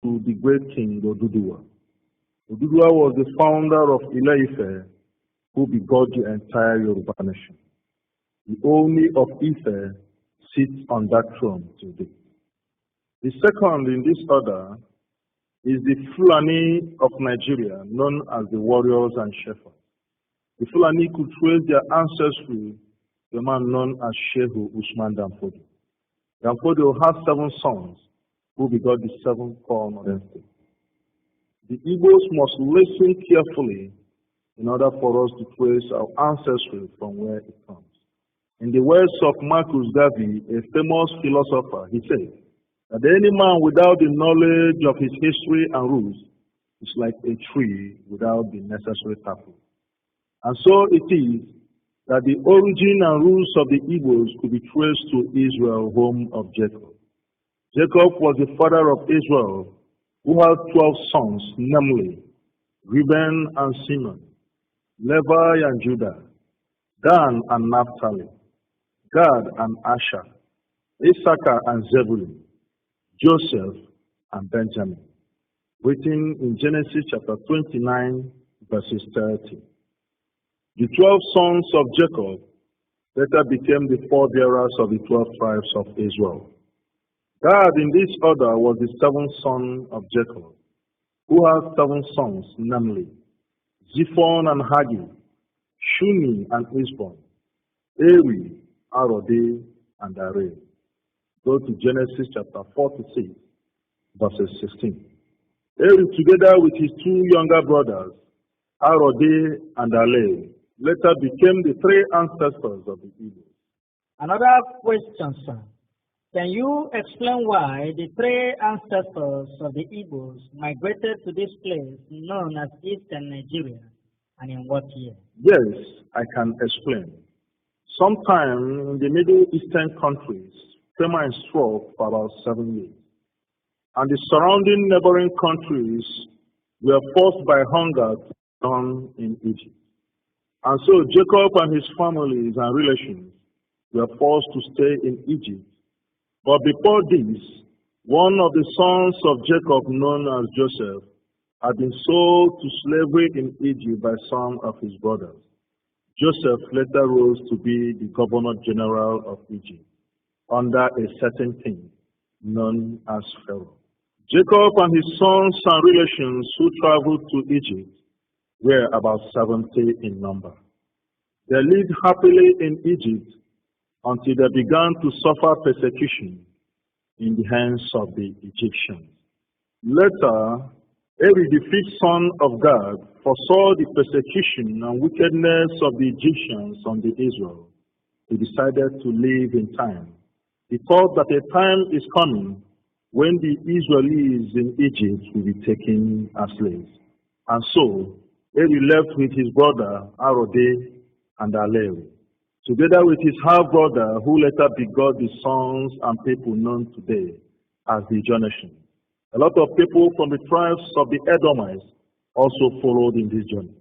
to the great king Oduduwa. Oduduwa was the founder of Ile-Ife, who begot the entire Yoruba nation. The Oni of Ife sits on that throne today. The second in this order is the Fulani of Nigeria, known as the warriors and shepherds. The Fulani could trace their ancestry to a man known as Shehu Usman Danfodio. Danfodio had 7 sons who begot the 7 core northern states. The Igbos must listen carefully in order for us to trace our ancestry from where it comes. In the words of Marcus Garvey, a famous philosopher, he said that any man without the knowledge of his history and roots is like a tree without the necessary taproot. And so it is that the origin and roots of the Igbos could be traced to Israel, home of Jacob. Jacob was the father of Israel, who had 12 sons, namely Reuben and Simeon, Levi and Judah, Dan and Naphtali, Gad and Asher, Issachar and Zebulun, Joseph and Benjamin, written in Genesis chapter 29, verses 30. The 12 sons of Jacob later became the forebearers of the 12 tribes of Israel. Gad in this order was the 7th son of Jacob, who had 7 sons, namely Ziphon and Hagi, Shuni and Isbon, Eri, Arode, and Are. Go to Genesis chapter 46, verses 16. Eri, together with his 2 younger brothers, Arode and Ale, later became the 3 ancestors of the Igbos. Another question, sir. Can you explain why the 3 ancestors of the Igbos migrated to this place known as Eastern Nigeria, and in what year? Yes, I can explain. Sometime in the Middle Eastern countries, famine struck for about 7 years, and the surrounding neighboring countries were forced by hunger to turn in Egypt. And so Jacob and his families and relations were forced to stay in Egypt. But before this, one of the sons of Jacob, known as Joseph, had been sold to slavery in Egypt by some of his brothers. Joseph later rose to be the governor general of Egypt under a certain king known as Pharaoh. Jacob and his sons and relations who traveled to Egypt were about 70 in number. They lived happily in Egypt until they began to suffer persecution in the hands of the Egyptians. Later, Eri, the 5th son of God, foresaw the persecution and wickedness of the Egyptians on the Israel. He decided to live in time. He thought that a time is coming when the Israelis in Egypt will be taken as slaves. And so, Eri left with his brother Arode and Ale, together with his half-brother, who later begot the sons and people known today as the Ijaw nation. A lot of people from the tribes of the Edomites also followed in this journey.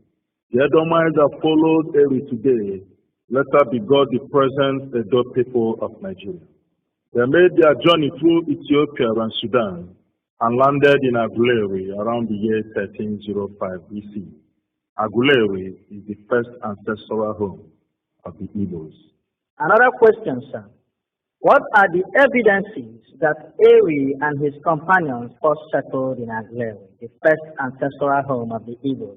The Edomites that followed Eri today later begot the present Edo people of Nigeria. They made their journey through Ethiopia and Sudan and landed in Aguleri around the year 1305 BC. Aguleri is the first ancestral home of the Igbos. Another question, sir. What are the evidences that Eri and his companions first settled in Aguleri, the first ancestral home of the Igbos?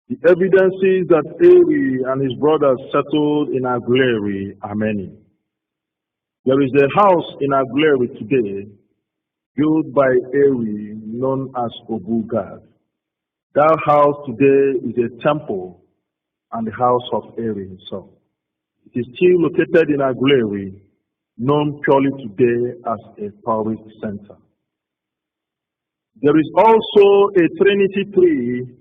The evidences that Eri and his brothers settled in Aguleri are many. There is a house in Aguleri today built by Eri known as Obugad. That house today is a temple and the house of Eri himself. It is still located in Aguleri, known purely today as a tourist center. There is also a Trinity tree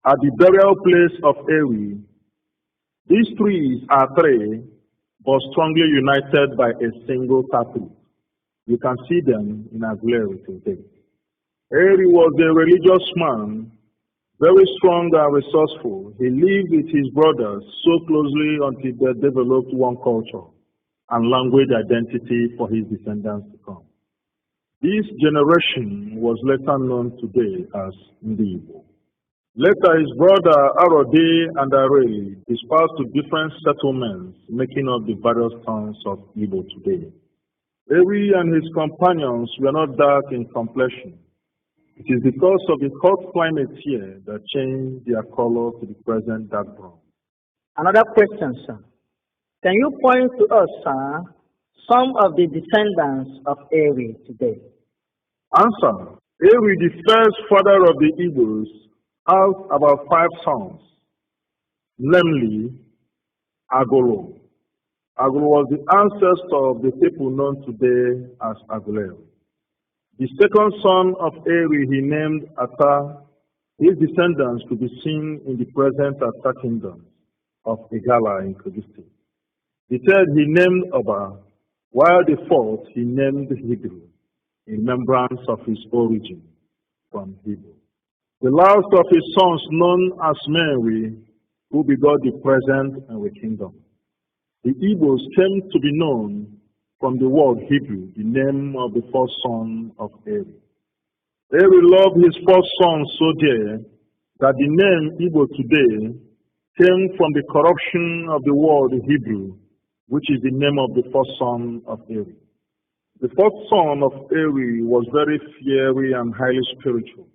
at the burial place of Eri. These trees are 3, but strongly united by a single taproot. You can see them in Aguleri today. Eri was a religious man, very strong and resourceful. He lived with his brothers so closely until they developed one culture and language identity for his descendants to come. This generation was later known today as Igbo. Later, his brother Arode and Are dispersed to different settlements, making up the various towns of Igbo today. Eri and his companions were not dark in complexion. It is because of the hot climate here that changed their color to the present dark brown. Another question, sir. Can you point to us, sir, some of the descendants of Eri today? Answer. Eri, the first father of the Igbos, has about 5 sons, namely Agolo. Agolo was the ancestor of the people known today as Agolero. The second son of Eri he named Ata. His descendants could be seen in the present Ata kingdom of Igala in Kogi State. The third he named Oba, while the fourth he named Hebrew, in remembrance of his origin from Hebrew. The last of his sons, known as Mary, who begot the present and the kingdom. The Igbos came to be known from the word Hebrew, the name of the first son of Eri. Eri loved his first son so dear that the name Igbo today came from the corruption of the word Hebrew, which is the name of the first son of Eri. The first son of Eri was very fiery and highly spiritual,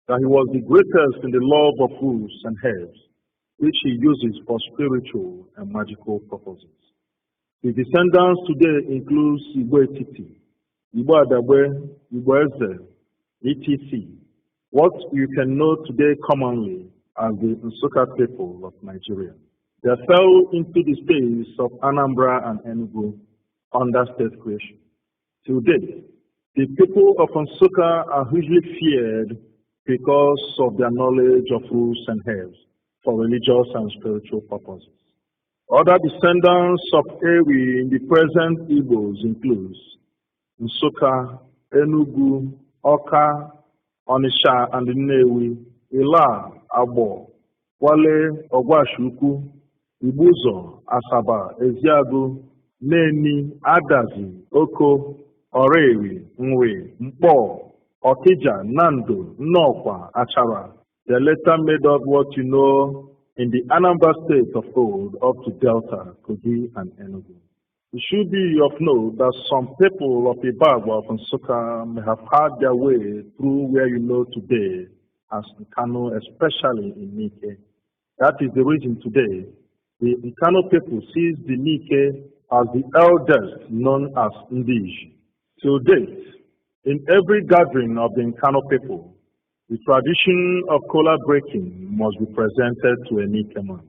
that he was the greatest in the love of roots and herbs, which he uses for spiritual and magical purposes. The descendants today include Igbo Etiti, Igbo Adabwe, Igbo Eze, etc., what you can know today commonly as the Nsukka people of Nigeria. They fell into the states of Anambra and Enugu under state creation. Till date, the people of Nsukka are hugely feared because of their knowledge of roots and herbs for religious and spiritual purposes. Other descendants of Eri in the present Igbos include Nsukka, Enugu, Oka, Onisha, and Nnewi, Ila, Abo, Wale, Ogwashuku, Ibuzo, Asaba, Eziagu, Neni, Adazi, Oko, Oreri, Nwe, Mpo, Okija, Nando, Nnokwa, Achara. They later made up what you know in the Anambra state of old up to Delta, Kogi, and Enugu. It should be of note that some people of Ibagwa of Nsukka may have had their way through where you know today as Nkano, especially in Nike. That is the reason today the Nkano people sees the Nike as the eldest known as Ndiji. Till date, in every gathering of the Nkano people, the tradition of kola breaking must be presented to a Nike man.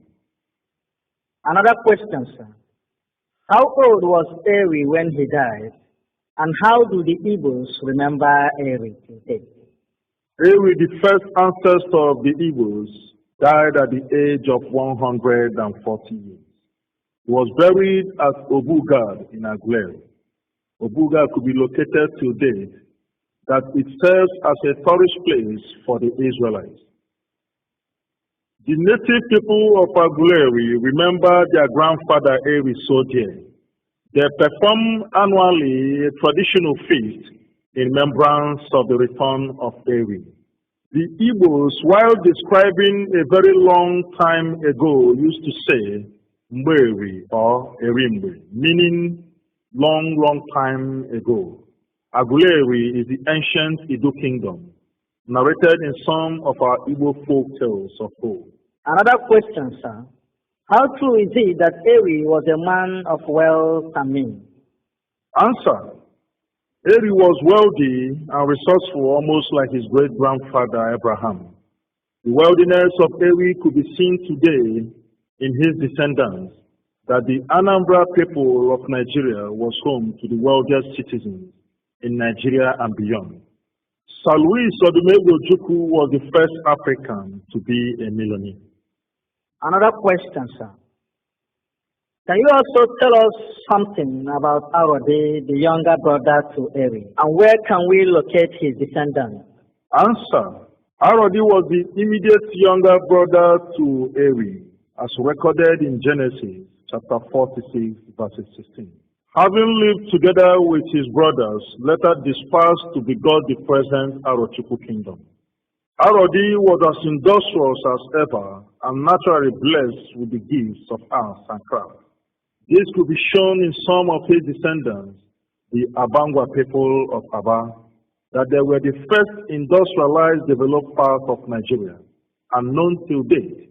Another question, sir. How old was Eri when he died? And how do the Igbos remember Eri today? Eri, the first ancestor of the Igbos, died at the age of 140 years. He was buried at Obugad in Agulere. Obugad could be located till date, that it serves as a tourist place for the Israelites. The native people of Agulere remember their grandfather Eri so dear. They perform annually a traditional feast in remembrance of the return of Eri. The Igbos, while describing a very long time ago, used to say Mberi or Erimbe, meaning long time ago. Agulere is the ancient Edo kingdom, narrated in some of our Igbo folk tales of old. Another question, sir. How true is it that Eri was a man of wealth and means? Answer. Eri was wealthy and resourceful, almost like his great-grandfather Abraham. The wealthiness of Eri could be seen today in his descendants, that the Anambra people of Nigeria was home to the wealthiest citizens in Nigeria and beyond. Sir Louis Odumegwu Ojukwu was the first African to be a millionaire. Another question, sir. Can you also tell us something about Arode, the younger brother to Eri, and where can we locate his descendants? Answer. Arode was the immediate younger brother to Eri, as recorded in Genesis chapter 46, verses 16. Having lived together with his brothers, later dispersed to begot the present Arochukwu kingdom. Arodi was as industrious as ever and naturally blessed with the gifts of arts and craft. This could be shown in some of his descendants, the Abangwa people of Aba, that they were the first industrialized developed part of Nigeria and known till date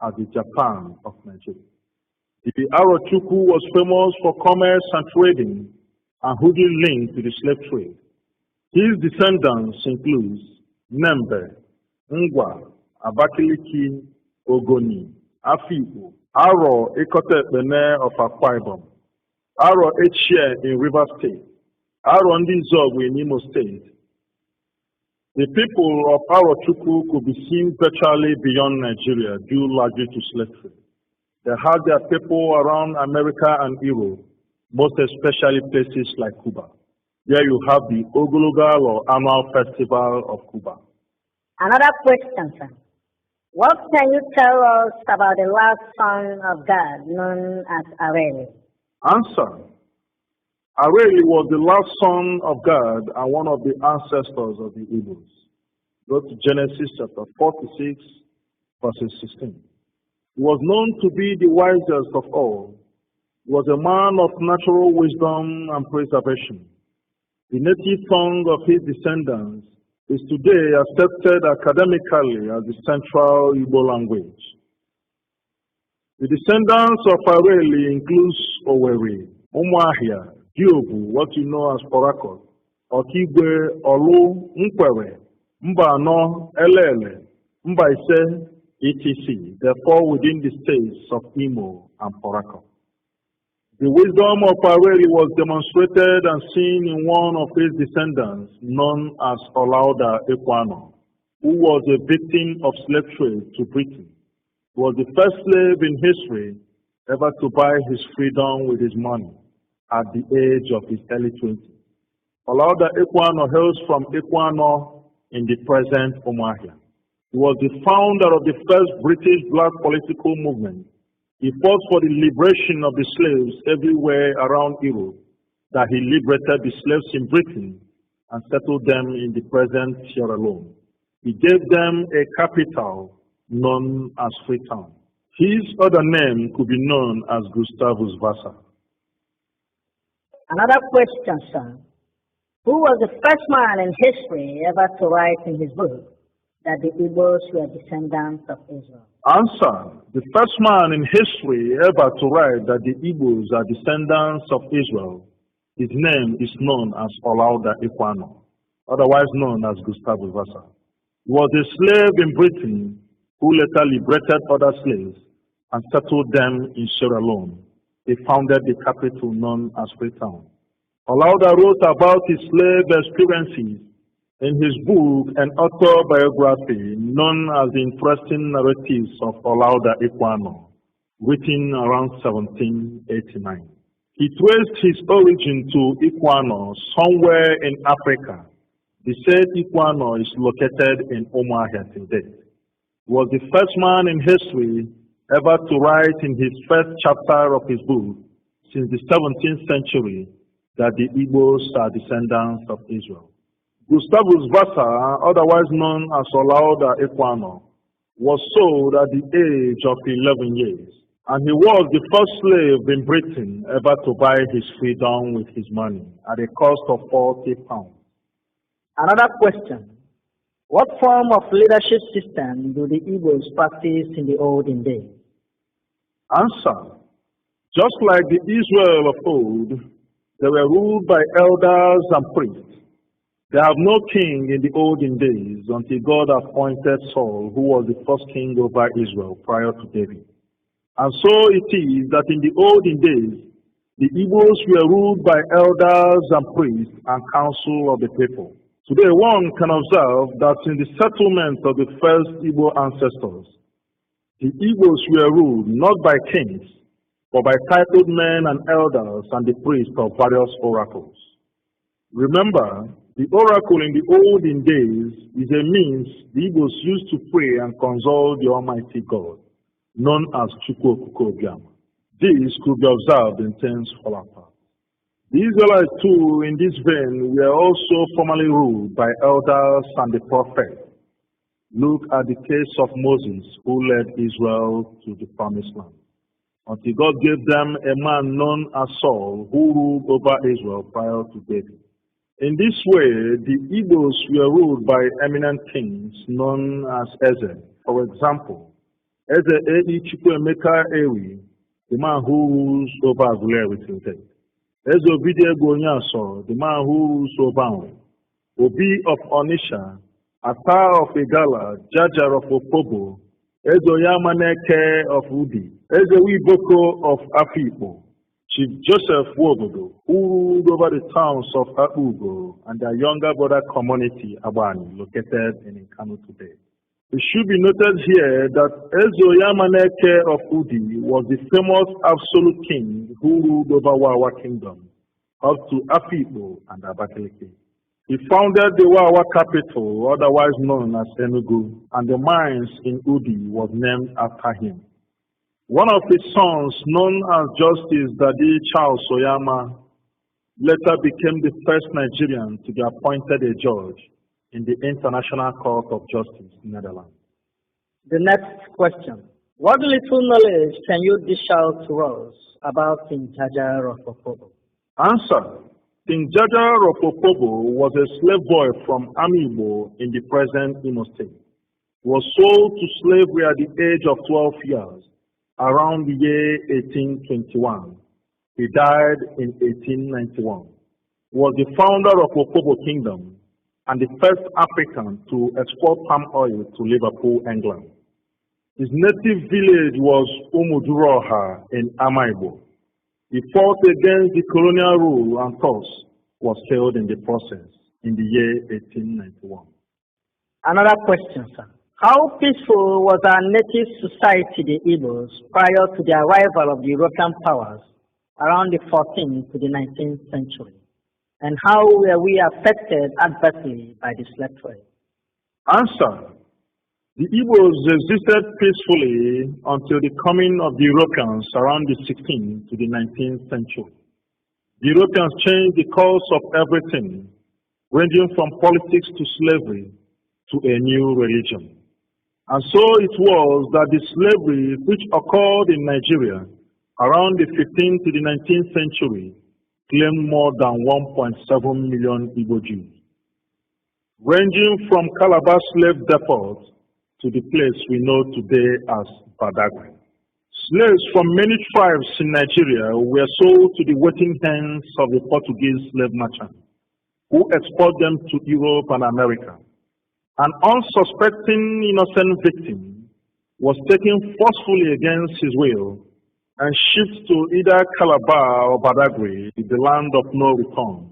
as the Japan of Nigeria. The Arochukwu was famous for commerce and trading and wholly linked to the slave trade. His descendants include Nembe, Ngwa, Abakiliki, Ogoni, Afibu, Aro Ekotepene of Akwa Ibom, Aro Echie in River State, Aro Ndizogwe in Imo State. The people of Arochukwu could be seen virtually beyond Nigeria due largely to slavery. They had their people around America and Europe, most especially places like Cuba, where you have the Ogologal or annual festival of Cuba. Another question, sir. What can you tell us about the last son of God known as Areli? Answer. Areli was the last son of God and one of the ancestors of the Igbos. Go to Genesis chapter 46, verses 16. He was known to be the wisest of all. He was a man of natural wisdom and preservation. The native tongue of his descendants is today accepted academically as the central Igbo language. The descendants of Areli includes Oweri, Umuahia, Diobu, what you know as Porakot, Okigwe, Olu, Nkwere, Mbano, Elele, Mbaise, etc. They fall within the states of Imo and Porakot. The wisdom of Areli was demonstrated and seen in one of his descendants known as Olaudah Equiano, who was a victim of slave trade to Britain. He was the first slave in history ever to buy his freedom with his money at the age of his early 20s. Olaudah Equiano hails from Equiano in the present Umuahia. He was the founder of the first British black political movement. He fought for the liberation of the slaves everywhere around Europe, that he liberated the slaves in Britain and settled them in the present Sierra Leone. He gave them a capital known as Freetown. His other name could be known as Gustavus Vassa. Another question, sir. Who was the first man in history ever to write in his book that the Igbos were descendants of Israel? Answer. The first man in history ever to write that the Igbos are descendants of Israel, his name is known as Olaudah Equiano, otherwise known as Gustavus Vassa. He was a slave in Britain who later liberated other slaves and settled them in Sierra Leone. He founded the capital known as Freetown. Olaudah wrote about his slave experiences in his book and autobiography known as the Interesting Narratives of Olaudah Equiano, written around 1789. He traced his origin to Equiano somewhere in Africa. The said Equiano is located in Umuahia today. He was the first man in history ever to write in his first chapter of his book since the 17th century that the Igbos are descendants of Israel. Gustavus Vassa, otherwise known as Olaudah Equiano, was sold at the age of 11 years, and he was the first slave in Britain ever to buy his freedom with his money at a cost of 40 pounds. Another question. What form of leadership system do the Igbos practice in the olden days? Answer. Just like the Israel of old, they were ruled by elders and priests. They have no king in the olden days until God appointed Saul, who was the first king over Israel prior to David. And so it is that in the olden days, the Igbos were ruled by elders and priests and council of the people. Today, one can observe that in the settlement of the first Igbo ancestors, the Igbos were ruled not by kings, but by titled men and elders and the priests of various oracles. Remember, the oracle in the olden days is a means the Igbos used to pray and consult the Almighty God, known as Chukwu Okuko Obiama. This could be observed in 10 scholar parts. The Israelites too, in this vein, were also formerly ruled by elders and the prophets. Look at the case of Moses, who led Israel to the promised land, until God gave them a man known as Saul, who ruled over Israel prior to David. In this way, the Igbos were ruled by eminent kings known as Eze. For example, Eze Edi Chukwuemeka Ewi, the man who rules over Aguleri till date. Eze Obide Gonyaso, the man who rules over Anwe. Obi of Onisha, Ata of Igala, Jajar of Opobo, Eze Oyamaneke of Udi, Eze Wiboko of Afipo, Chief Joseph Wogodo, who ruled over the towns of Abugo and their younger brother community, Abani, located in Nkanu today. It should be noted here that Eze Oyamaneke of Udi was the famous absolute king who ruled over Wawa Kingdom, up to Afipo and Abakaliki. He founded the Wawa capital, otherwise known as Enugu, and the mines in Udi was named after him. One of his sons, known as Justice Dadi Charles Oyama, later became the first Nigerian to be appointed a judge in the International Court of Justice in Netherlands. The next question. What little knowledge can you dish out to us about King Jaja of Opobo? Answer. King Jaja of Opobo was a slave boy from Igbo in the present Imo State. He was sold to slavery at the age of 12 years, around the year 1821. He died in 1891. He was the founder of Opobo Kingdom and the first African to export palm oil to Liverpool, England. His native village was Umuduroha in Amaibo. He fought against the colonial rule and thus was killed in the process in the year 1891. Another question, sir. How peaceful was our native society, the Igbos, prior to the arrival of the European powers around the 14th to the 19th century? And how were we affected adversely by the slave trade? Answer. The Igbos existed peacefully until the coming of the Europeans around the 16th to the 19th century. The Europeans changed the course of everything, ranging from politics to slavery to a new religion. And so it was that the slavery which occurred in Nigeria around the 15th to the 19th century claimed more than 1.7 million Igbo Jews, ranging from Calabar slave depots to the place we know today as Badagry. Slaves from many tribes in Nigeria were sold to the waiting hands of the Portuguese slave merchants, who export them to Europe and America. An unsuspecting innocent victim was taken forcefully against his will and shipped to either Calabar or Badagry, the land of no return,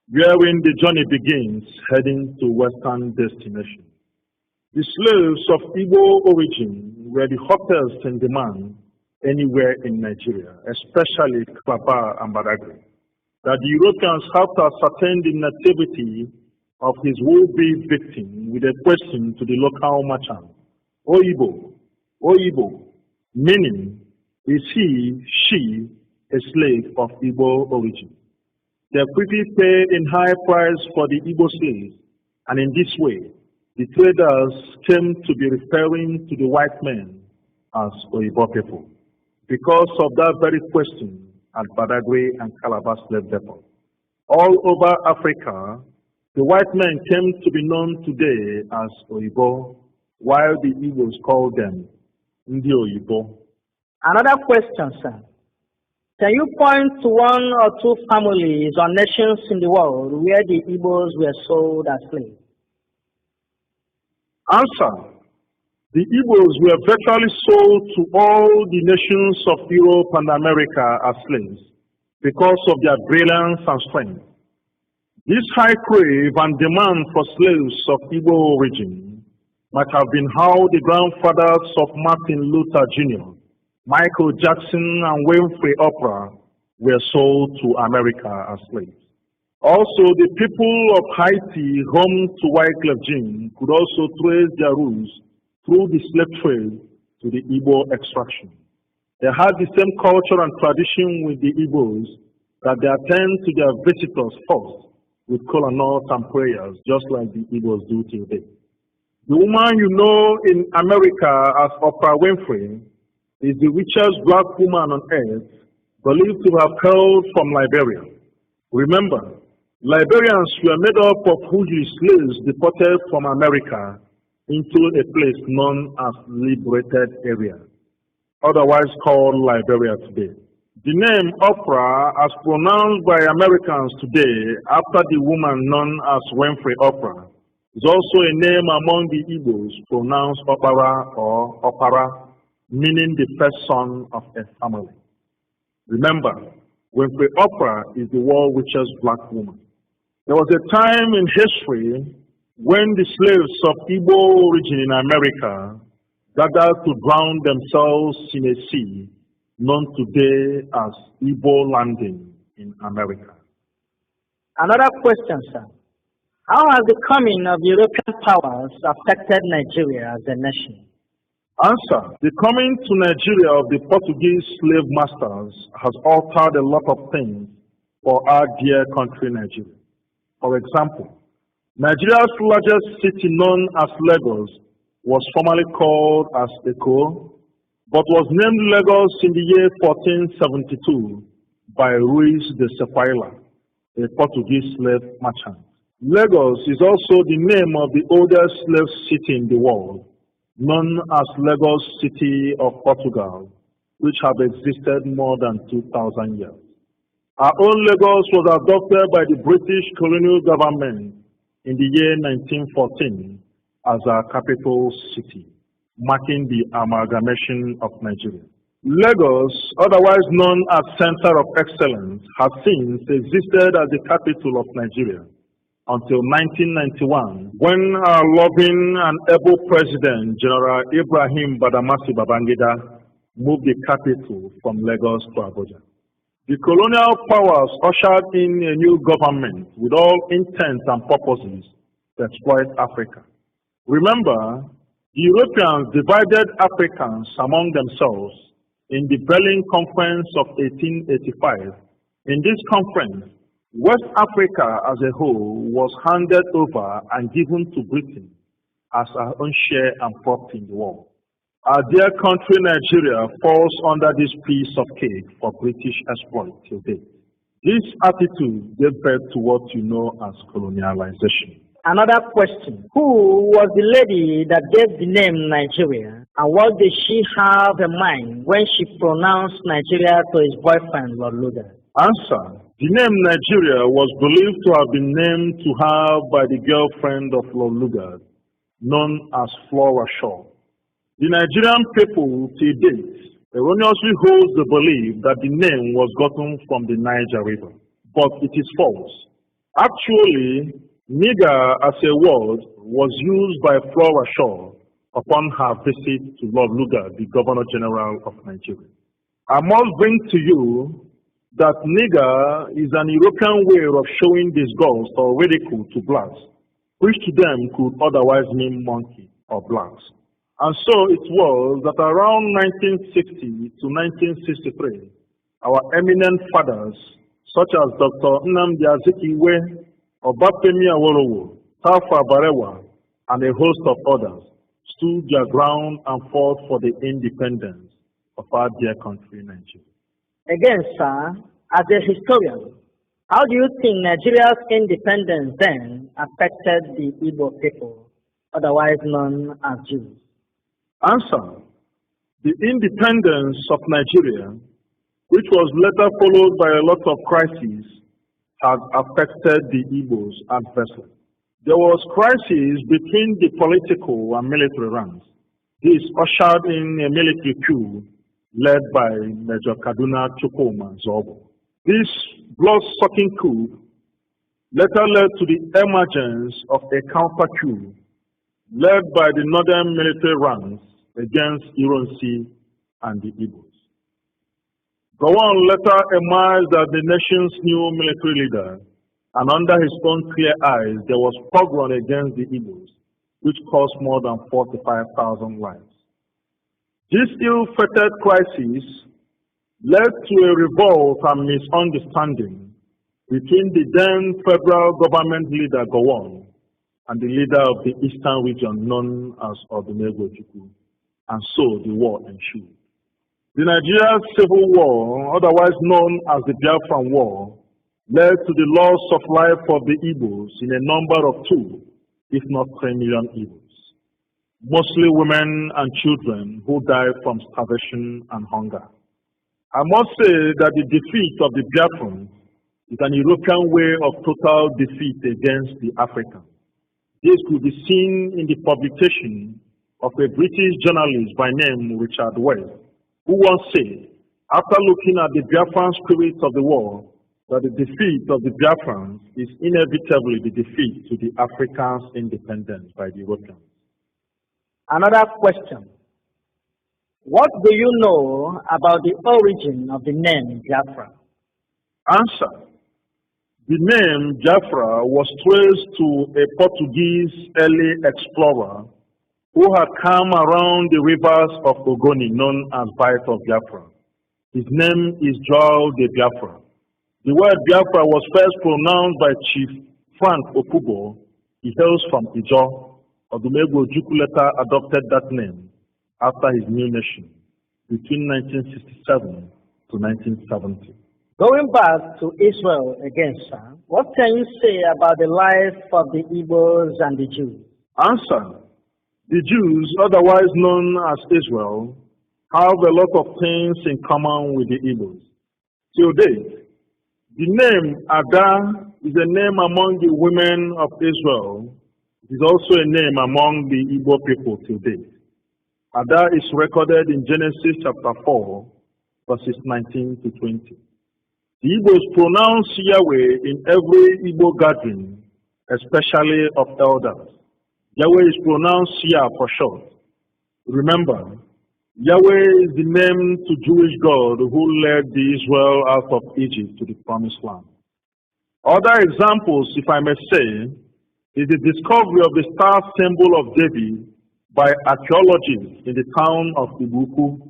wherein the journey begins heading to western destination. The slaves of Igbo origin were the hottest in demand anywhere in Nigeria, especially Calabar and Badagry, that the Europeans had to ascertain the nativity of his would-be victim with a question to the local merchant, Oyibo, meaning, is he, she, a slave of Igbo origin? They quickly paid in high price for the Igbo slaves, and in this way, the traders came to be referring to the white men as Oyibo people, because of that very question at Badagry and Calabar slave depot. All over Africa, the white men came to be known today as Oyibo, while the Igbos called them Ndi Oyibo. Another question, sir. Can you point to one or two families or nations in the world where the Igbos were sold as slaves? Answer. The Igbos were virtually sold to all the nations of Europe and America as slaves because of their brilliance and strength. This high crave and demand for slaves of Igbo origin might have been how the grandfathers of Martin Luther Jr., Michael Jackson, and Winfrey Oprah were sold to America as slaves. Also, the people of Haiti, home to Wycliffe Jean, could also trace their roots through the slave trade to the Igbo extraction. They had the same culture and tradition with the Igbos, that they attend to their visitors first with Colonial and prayers, just like the Igbos do today. The woman you know in America as Oprah Winfrey is the richest black woman on earth, believed to have hailed from Liberia. Remember, Liberians were made up of Huji slaves deported from America into a place known as Liberated Area, otherwise called Liberia today. The name Oprah, as pronounced by Americans today after the woman known as Winfrey Oprah, is also a name among the Igbos pronounced Opara or Opara, meaning the first son of a family. Remember, Winfrey Oprah is the world's richest black woman. There was a time in history when the slaves of Igbo origin in America gathered to drown themselves in a sea known today as Igbo landing in America. Another question, sir. How has the coming of European powers affected Nigeria as a nation? Answer. The coming to Nigeria of the Portuguese slave masters has altered a lot of things for our dear country, Nigeria. For example, Nigeria's largest city known as Lagos was formerly called as Eko, but was named Lagos in the year 1472 by Ruiz de Sequeira, a Portuguese slave merchant. Lagos is also the name of the oldest slave city in the world, known as Lagos City of Portugal, which have existed more than 2,000 years. Our own Lagos was adopted by the British colonial government in the year 1914 as our capital city, marking the amalgamation of Nigeria. Lagos, otherwise known as Center of Excellence, has since existed as the capital of Nigeria until 1991, when our loving and able President, General Ibrahim Badamasi Babangida, moved the capital from Lagos to Abuja. The colonial powers ushered in a new government with all intents and purposes to exploit Africa. Remember, the Europeans divided Africans among themselves in the Berlin Conference of 1885. In this conference, West Africa as a whole was handed over and given to Britain as our own share and property in the world. Our dear country, Nigeria, falls under this piece of cake for British exploit till date. This attitude gave birth to what you know as colonialization. Another question. Who was the lady that gave the name Nigeria, and what did she have in mind when she pronounced Nigeria to his boyfriend, Olaudah? Answer. The name Nigeria was believed to have been named to her by the girlfriend of Olaudah, known as Flora Shaw. The Nigerian people, to date, erroneously holds the belief that the name was gotten from the Niger River, but it is false. Actually, nigger as a word was used by Flora Shaw upon her visit to Olaudah, the Governor General of Nigeria. I must bring to you that nigger is an European way of showing disgust or ridicule to blacks, which to them could otherwise mean monkey or blacks. And so it was that around 1960 to 1963, our eminent fathers, such as Dr. Nnamdi Azikiwe, Obafemi Awolowo, Tafa Balewa, and a host of others, stood their ground and fought for the independence of our dear country, Nigeria. Again, sir, as a historian, how do you think Nigeria's independence then affected the Igbo people, otherwise known as Jews? Answer. The independence of Nigeria, which was later followed by a lot of crises, had affected the Igbos adversely. There was crisis between the political and military ranks. This ushered in a military coup led by Major Kaduna Chukwuma Zobo. This blood-sucking coup later led to the emergence of a counter-coup led by the northern military ranks against Ironsi and the Igbos. Gowon later emerged as the nation's new military leader, and under his own clear eyes, there was pogrom against the Igbos, which cost more than 45,000 lives. This ill-fated crisis led to a revolt and misunderstanding between the then federal government leader Gowon and the leader of the eastern region known as Olaudah Equiano, and so the war ensued. The Nigerian Civil War, otherwise known as the Biafran War, led to the loss of life of the Igbos in a number of 2, if not 3 million Igbos, mostly women and children who died from starvation and hunger. I must say that the defeat of the Biafrans is an European way of total defeat against the Africans. This could be seen in the publication of a British journalist by name Richard West, who once said, after looking at the Biafran spirit of the war, that the defeat of the Biafrans is inevitably the defeat to the Africans' independence by the Europeans. Another question. What do you know about the origin of the name Biafra? Answer. The name Biafra was traced to a Portuguese early explorer who had come around the rivers of Ogoni known as Bight of Biafra. His name is Joao de Biafra. The word Biafra was first pronounced by Chief Frank Okubo. He hails from Ijo. Olaudah Equiano adopted that name after his new nation between 1967 to 1970. Going back to Israel again, sir, what can you say about the life of the Igbos and the Jews? Answer. The Jews, otherwise known as Israel, have a lot of things in common with the Igbos. Till date, the name Ada is a name among the women of Israel. It is also a name among the Igbo people till date. Ada is recorded in Genesis chapter 4, verses 19 to 20. The Igbos pronounce Yahweh in every Igbo gathering, especially of elders. Yahweh is pronounced Yah for short. Remember, Yahweh is the name to Jewish God who led the Israel out of Egypt to the promised land. Other examples, if I may say, is the discovery of the star symbol of David by archaeologists in the town of Ibuku.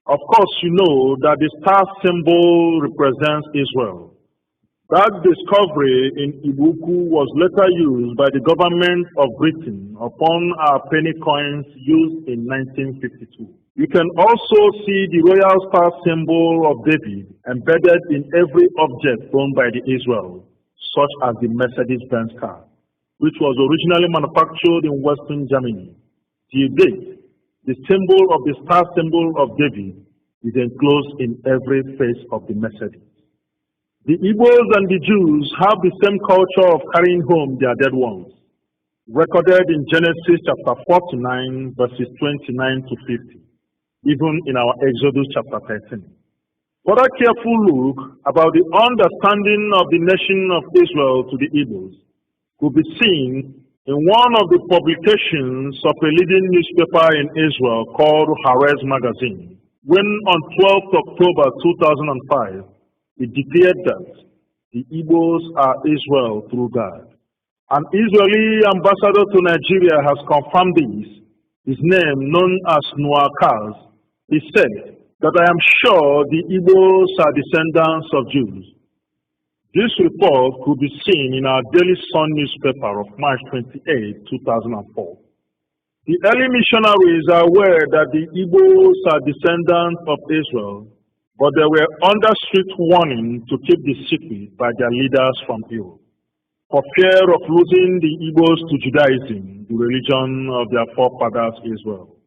Of course, you know that the star symbol represents Israel. That discovery in Ibuku was later used by the government of Britain upon our penny coins used in 1952. You can also see the royal star symbol of David embedded in every object owned by the Israel, such as the Mercedes-Benz car, which was originally manufactured in Western Germany. Till date, the symbol of the star symbol of David is enclosed in every face of the Mercedes. The Igbos and the Jews have the same culture of carrying home their dead ones, recorded in Genesis chapter 49, verses 29 to 50, even in our Exodus chapter 13. Further careful look about the understanding of the nation of Israel to the Igbos could be seen in one of the publications of a leading newspaper in Israel called Haaretz Magazine, when on 12th October 2005, it declared that the Igbos are Israel through God. An Israeli ambassador to Nigeria has confirmed this. His name, known as Noah Kaz, he said that I am sure the Igbos are descendants of Jews. This report could be seen in our Daily Sun newspaper of March 28, 2004. The early missionaries are aware that the Igbos are descendants of Israel, but they were under strict warning to keep the secret by their leaders from Europe, for fear of losing the Igbos to Judaism, the religion of their forefathers Israel.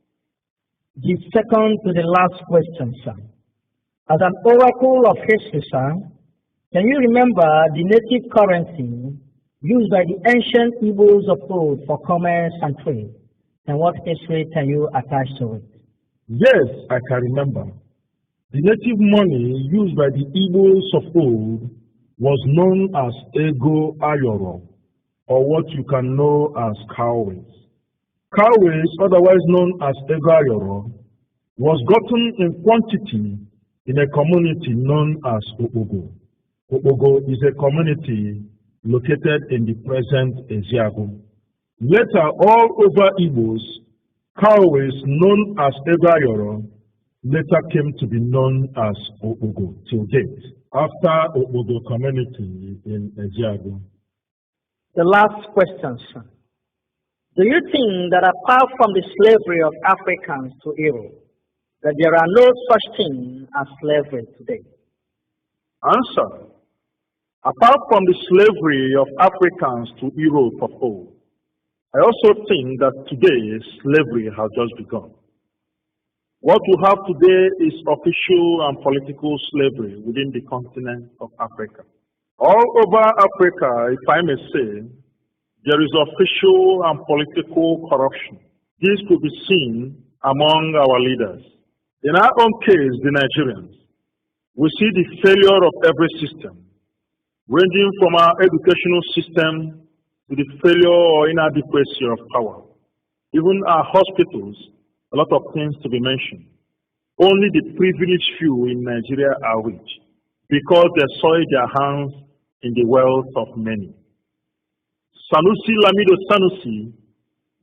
The second to the last question, sir. As an oracle of history, sir, can you remember the native currency used by the ancient Igbos of old for commerce and trade? And what history can you attach to it? Yes, I can remember. The native money used by the Igbos of old was known as Ego Ayoro, or what you can know as cowries. Cowries, otherwise known as Ego Ayoro, was gotten in quantity in a community known as Okpogo. Okpogo is a community located in the present Eziago. Later, all over Igbos, cowries known as Ego Ayoro later came to be known as Obogo till date, after Obogo community in Ejiago. The last question, sir. Do you think that apart from the slavery of Africans to Europe, that there are no such thing as slavery today? Answer. Apart from the slavery of Africans to Europe of old, I also think that today slavery has just begun. What we have today is official and political slavery within the continent of Africa. All over Africa, if I may say, there is official and political corruption. This could be seen among our leaders. In our own case, the Nigerians, we see the failure of every system, ranging from our educational system to the failure or inadequacy of power. Even our hospitals, a lot of things to be mentioned. Only the privileged few in Nigeria are rich because they soiled their hands in the wealth of many. Sanusi Lamido Sanusi,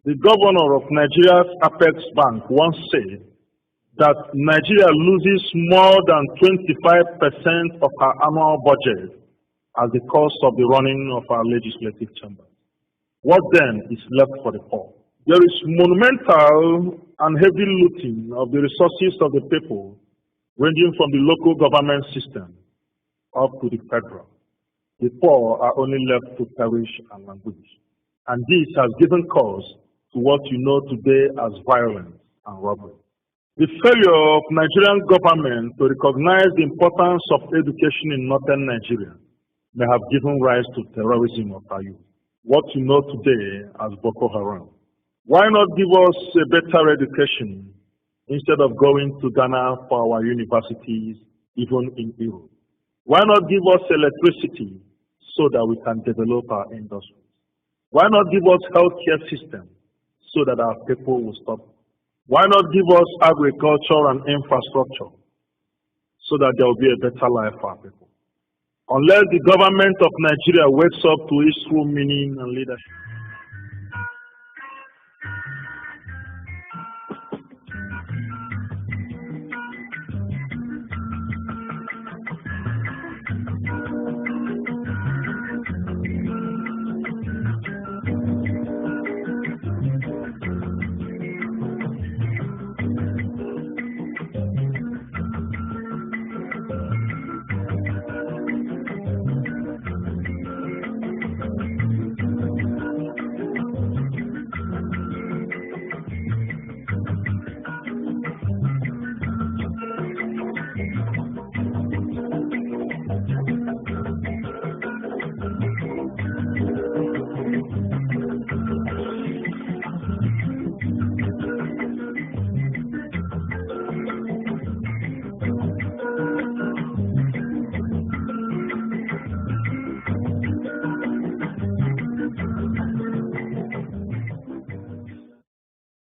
the governor of Nigeria's Apex Bank, once said that Nigeria loses more than 25% of our annual budget as the cost of the running of our legislative chambers. What then is left for the poor? There is monumental and heavy looting of the resources of the people, ranging from the local government system up to the federal. The poor are only left to perish and languish. And this has given cause to what you know today as violence and robbery. The failure of Nigerian government to recognize the importance of education in northern Nigeria may have given rise to terrorism of our youth, what you know today as Boko Haram. Why not give us a better education instead of going to Ghana for our universities, even in Europe? Why not give us electricity so that we can develop our industries? Why not give us healthcare system so that our people will stop? Why not give us agriculture and infrastructure so that there will be a better life for our people? Unless the government of Nigeria wakes up to its true meaning and leadership.